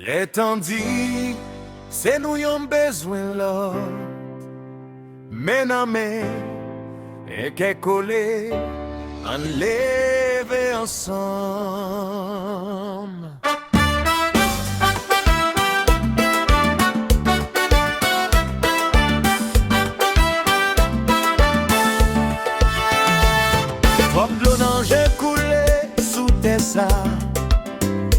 L'étendue, c'est nous yon besoin là. Mais non mais, et qu'est collé, on lève ensemble. Trop de l'eau dans j'ai coulé sous tes ça.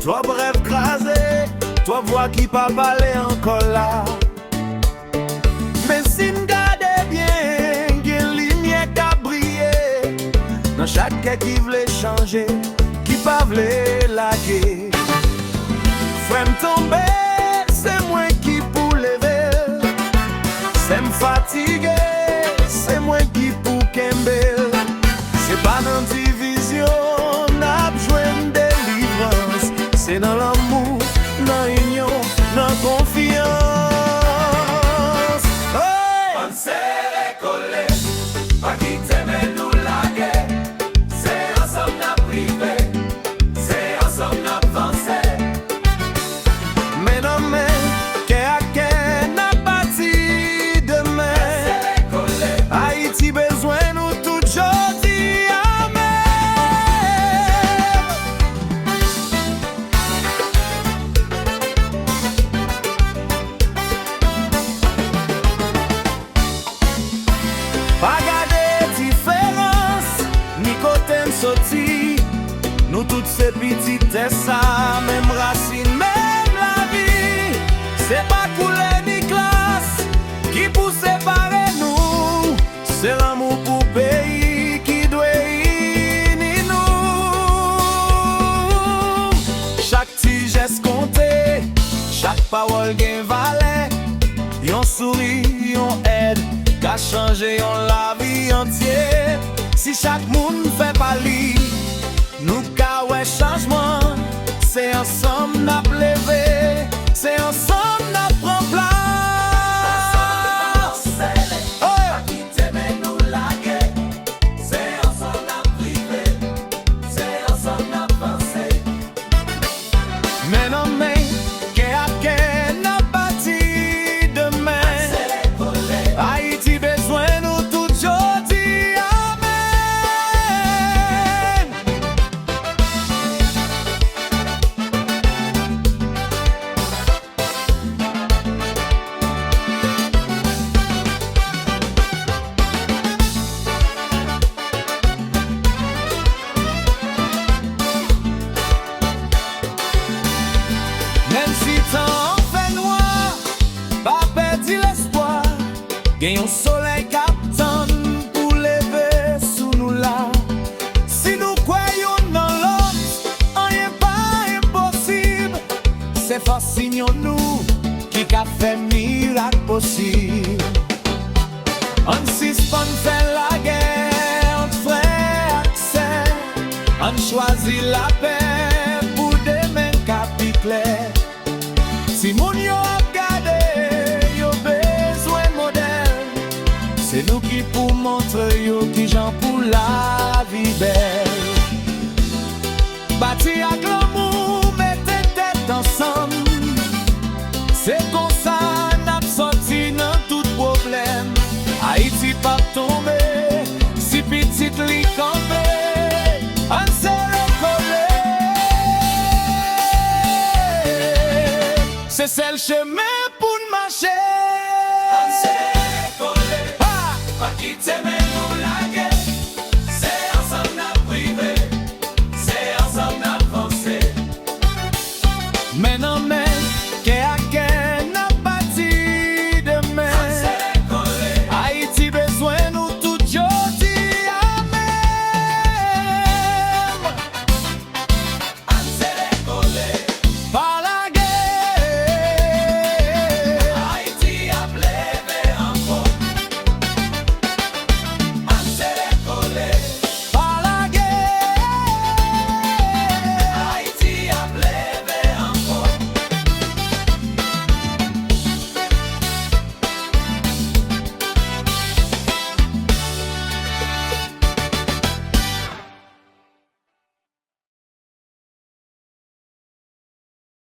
Toi bref crasé, toi voix qui pas parler encore là. Mais si m'gade bien, gen lumière qui briller dans chaque quai qui voulait changer, qui pas voulait laguer. Frère m'tomber, c'est moi qui pour lever. C'est m'fatiguer, c'est moi qui pour kembe. C'est pas dans division, n'a besoin de délivrance. C'est dans l'amour, dans l'union, dans la confiance. Hey! On s'est récollé, pas quitter mais nous la guerre. C'est ensemble n'a privé, c'est ensemble n'a avancé. Mais non mais, qu'à n'a bâti demain. On s'est récollé, Haïti besoin nous tout jodi. Pas garder différence, ni côté m'soti. Nous toutes ces petites ça, même racine, même la vie. C'est pas couleur ni classe qui pour séparer nous. C'est l'amour pour pays qui doit unir nous. Chaque petit geste compté, chaque parole gain valeur. Yon sourit, yon aide, qu'a changé yon la vie entière. Si chaque monde fait pali, nous ka ouais changement. C'est ensemble n'a levé, c'est ensemble n'a prend place. pas quitter mais nous la guerre. C'est ensemble n'a privé, c'est ensemble n'a avancé. Mais non mais, qu'à n'a bâti demain. C'est récollé, Haïti besoin nous tout jodi. Amen. Même si temps fait noir, pas perdre l'espoir. Gagne un soleil captant pour lever sous nous là. Si nous croyons dans l'autre, rien pas impossible. C'est fascinant nous qui a fait miracle possible. On suspend fait la guerre entre frères et sœurs. On choisit la paix pour demain capi clair. Si moun yo ap gade, yo besoin modèle. C'est nous qui pour montrer yo qui j'en pour la vie belle. Bâti ak l'amour, mettez tête ensemble. C'est comme ça n'a sorti dans tout problème. Haïti pas tomber, si petite li campé, on s'est recollé. C'est celle chemin pour marcher. on s'est récollé, Ah! pas quitter mais nous la guerre. C'est ensemble n'a privé, c'est ensemble n'a avancé. Mais non mais